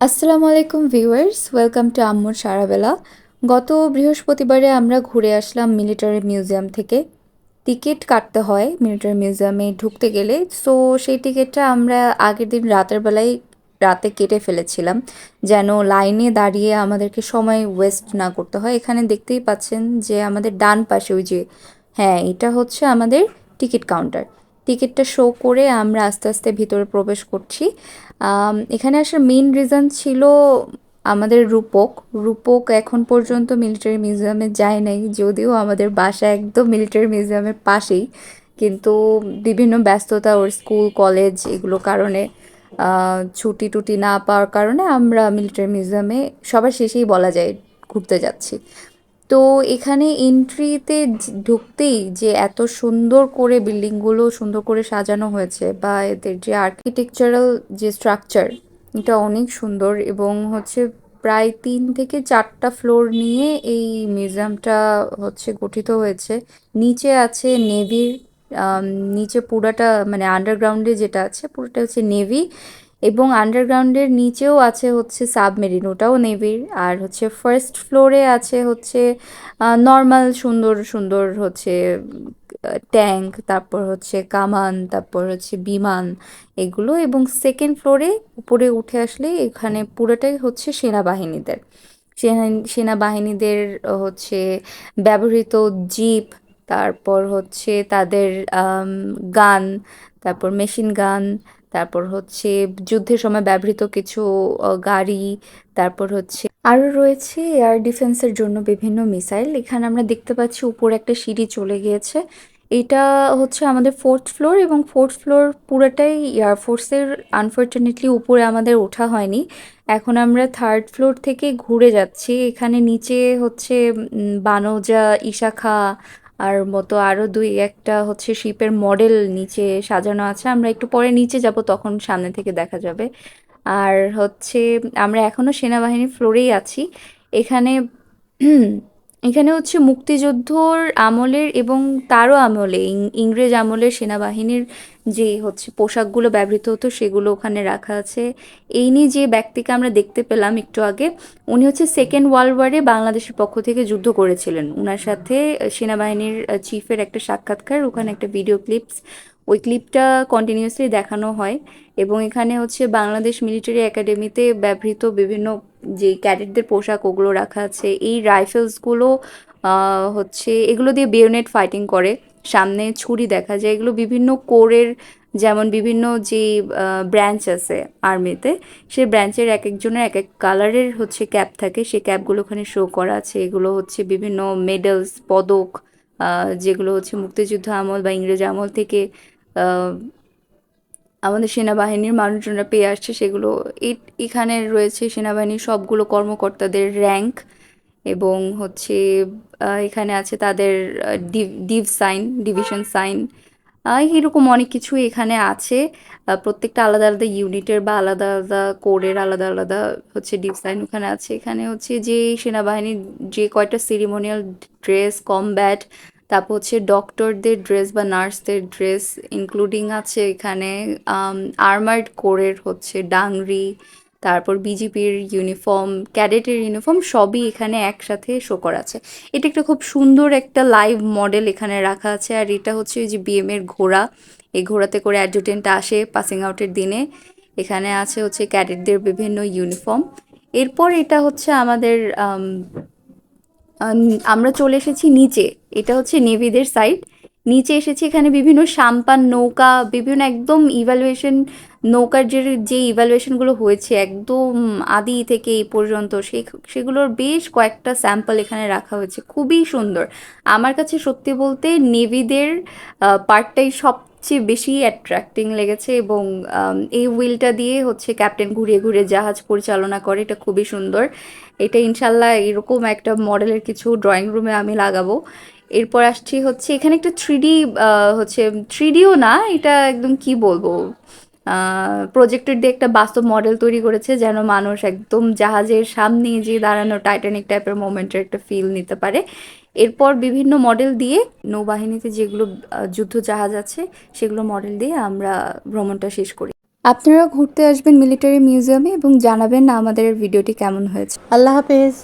আসসালামু আলাইকুম viewers, welcome to আম্মুর সারাবেলা। গত বৃহস্পতিবারে আমরা ঘুরে আসলাম মিলিটারি মিউজিয়াম থেকে। টিকিট কাটতে হয় মিলিটারি মিউজিয়ামে ঢুকতে গেলে। সো সেই টিকিটটা আমরা আগের দিন রাতের বেলায় রাতে কেটে ফেলেছিলাম, যেন লাইনে দাঁড়িয়ে আমাদেরকে সময় ওয়েস্ট না করতে হয়। এখানে দেখতেই পাচ্ছেন যে আমাদের ডান পাশে ওই যে, হ্যাঁ, এটা হচ্ছে আমাদের টিকিট কাউন্টার। টিকিটটা শো করে আমরা আস্তে আস্তে ভিতরে প্রবেশ করছি। এখানে আসার মেইন রিজন ছিল আমাদের রূপক। রূপক এখন পর্যন্ত মিলিটারি মিউজিয়ামে যায় নাই, যদিও আমাদের বাসা একদম মিলিটারি মিউজিয়ামের পাশেই। কিন্তু বিভিন্ন ব্যস্ততা, ওর স্কুল কলেজ এগুলো কারণে ছুটি টুটি না পাওয়ার কারণে আমরা মিলিটারি মিউজিয়ামে সবার শেষেই বলা যায় ঘুরতে যাচ্ছি। তো এখানে এন্ট্রিতে ঢুকতেই যে এত সুন্দর করে বিল্ডিংগুলো সুন্দর করে সাজানো হয়েছে, বা এদের যে আর্কিটেকচারাল যে স্ট্রাকচার, এটা অনেক সুন্দর। এবং হচ্ছে প্রায় 3 থেকে 4টা ফ্লোর নিয়ে এই মিউজিয়ামটা হচ্ছে গঠিত হয়েছে। নিচে আছে নেভির, নিচে পুরাটা মানে আন্ডারগ্রাউন্ডে যেটা আছে পুরোটা হচ্ছে নেভি, এবং আন্ডারগ্রাউন্ডের নিচেও আছে হচ্ছে সাবমেরিন, ওটাও নেভির। আর হচ্ছে ফার্স্ট ফ্লোরে আছে হচ্ছে নর্মাল সুন্দর সুন্দর হচ্ছে ট্যাঙ্ক, তারপর হচ্ছে কামান, তারপর হচ্ছে বিমান এগুলো। এবং সেকেন্ড ফ্লোরে উপরে উঠে আসলে এখানে পুরোটাই হচ্ছে সেনাবাহিনীদের। সেনাবাহিনীদের হচ্ছে ব্যবহৃত জিপ, তারপর হচ্ছে তাদের গান, তারপর মেশিন গান, তারপর হচ্ছে যুদ্ধের সময় ব্যবহৃত কিছু গাড়ি, তারপর হচ্ছে আরও রয়েছে এয়ার ডিফেন্সের জন্য বিভিন্ন মিসাইল। এখানে আমরা দেখতে পাচ্ছি উপরে একটা সিঁড়ি চলে গিয়েছে। এটা হচ্ছে আমাদের ফোর্থ ফ্লোর, এবং ফোর্থ ফ্লোর পুরোটাই এয়ারফোর্সের। আনফর্চুনেটলি উপরে আমাদের ওঠা হয়নি। এখন আমরা থার্ড ফ্লোর থেকে ঘুরে যাচ্ছি। এখানে নিচে হচ্ছে বানৌজা, ইশাখা আর মতো আরও দুই একটা হচ্ছে শিপের মডেল নিচে সাজানো আছে। আমরা একটু পরে নিচে যাব, তখন সামনে থেকে দেখা যাবে। আর হচ্ছে আমরা এখনও সেনাবাহিনীর ফ্লোরেই আছি। এখানে এখানে হচ্ছে মুক্তিযুদ্ধর আমলের এবং তারও আমলে ইংরেজ আমলের সেনাবাহিনীর যে হচ্ছে পোশাকগুলো ব্যবহৃত হতো সেগুলো ওখানে রাখা আছে। এই নিয়ে যে ব্যক্তিকে আমরা দেখতে পেলাম একটু আগে, উনি হচ্ছে সেকেন্ড ওয়ার্ল্ড ওয়ারে বাংলাদেশের পক্ষ থেকে যুদ্ধ করেছিলেন। ওনার সাথে সেনাবাহিনীর চিফের একটা সাক্ষাৎকার, ওখানে একটা ভিডিও ক্লিপস, ওই ক্লিপটা কন্টিনিউয়াসলি দেখানো হয়। এবং এখানে হচ্ছে বাংলাদেশ মিলিটারি একাডেমিতে ব্যবহৃত বিভিন্ন যে ক্যাডেটদের পোশাক ওগুলো রাখা আছে। এই রাইফেলসগুলো হচ্ছে এগুলো দিয়ে বেয়োনেট ফাইটিং করে। সামনে ছুরি দেখা যায়। এগুলো বিভিন্ন কোরের, যেমন বিভিন্ন যে ব্রাঞ্চ আছে আর্মিতে, সেই ব্রাঞ্চের এক একজনের এক এক কালারের হচ্ছে ক্যাপ থাকে। সেই ক্যাপগুলো ওখানে শো করা আছে। এগুলো হচ্ছে বিভিন্ন মেডেলস, পদক, যেগুলো হচ্ছে মুক্তিযুদ্ধ আমল বা ইংরেজ আমল থেকে আমাদের সেনাবাহিনীর মানুষজনরা পেয়ে আসছে সেগুলো। এখানে রয়েছে সেনাবাহিনীর সবগুলো কর্মকর্তাদের র্যাঙ্ক, এবং হচ্ছে এখানে আছে তাদের ডিভ সাইন, ডিভিশন সাইন, এরকম অনেক কিছু এখানে আছে। প্রত্যেকটা আলাদা আলাদা ইউনিটের বা আলাদা আলাদা কোরের আলাদা আলাদা হচ্ছে ডিভ সাইন ওখানে আছে। এখানে হচ্ছে যে সেনাবাহিনীর যে কয়টা সিরিমোনিয়াল ড্রেস, কমব্যাট, তারপর হচ্ছে ডক্টরদের ড্রেস বা নার্সদের ড্রেস ইনক্লুডিং আছে এখানে। আর্মার্ড কোরের হচ্ছে ডাংরি, তারপর বিজিপির ইউনিফর্ম, ক্যাডেটের ইউনিফর্ম, সবই এখানে একসাথে শো করা আছে। এটা একটা খুব সুন্দর একটা লাইভ মডেল এখানে রাখা আছে। আর এটা হচ্ছে ওই যে বিএম এর ঘোড়া, এই ঘোড়াতে করে অ্যাডজুটেন্ট আসে পাসিং আউটের দিনে। এখানে আছে হচ্ছে ক্যাডেটদের বিভিন্ন ইউনিফর্ম। এরপর এটা হচ্ছে আমাদের আমরা চলে এসেছি নিচে। এটা হচ্ছে নেভিদের সাইড। নিচে এসেছি, এখানে বিভিন্ন সাম্পান নৌকা, বিভিন্ন একদম ইভ্যালুয়েশন নৌকার যে ইভ্যালুয়েশনগুলো হয়েছে একদম আদি থেকে এই পর্যন্ত, সেগুলোর বেশ কয়েকটা স্যাম্পল এখানে রাখা হয়েছে। খুবই সুন্দর। আমার কাছে সত্যি বলতে নেভিদের পার্টটাই সবচেয়ে বেশি অ্যাট্রাক্টিং লেগেছে। এবং এই হুইলটা দিয়ে হচ্ছে ক্যাপ্টেন ঘুরিয়ে ঘুরিয়ে জাহাজ পরিচালনা করে, এটা খুবই সুন্দর। এটা ইনশাল্লাহ এরকম একটা মডেলের কিছু ড্রয়িং রুমে আমি লাগাবো। এরপর আসছি হচ্ছে এখানে একটা থ্রিডি, হচ্ছে থ্রিডিও না, এটা একদম কি বলবো, প্রজেক্টর দিয়ে একটা বাস্তব মডেল তৈরি করেছে, যেন মানুষ একদম জাহাজের সামনে যে দাঁড়ানো টাইটানিক টাইপের মোমেন্টের একটা ফিল নিতে পারে। এরপর বিভিন্ন মডেল দিয়ে নৌবাহিনীতে যেগুলো যুদ্ধ জাহাজ আছে সেগুলো মডেল দিয়ে আমরা ভ্রমণটা শেষ করি। আপনারা ঘুরতে আসবেন মিলিটারি মিউজিয়ামে এবং জানাবেন আমাদের ভিডিওটি কেমন হয়েছে। আল্লাহ হাফেজ।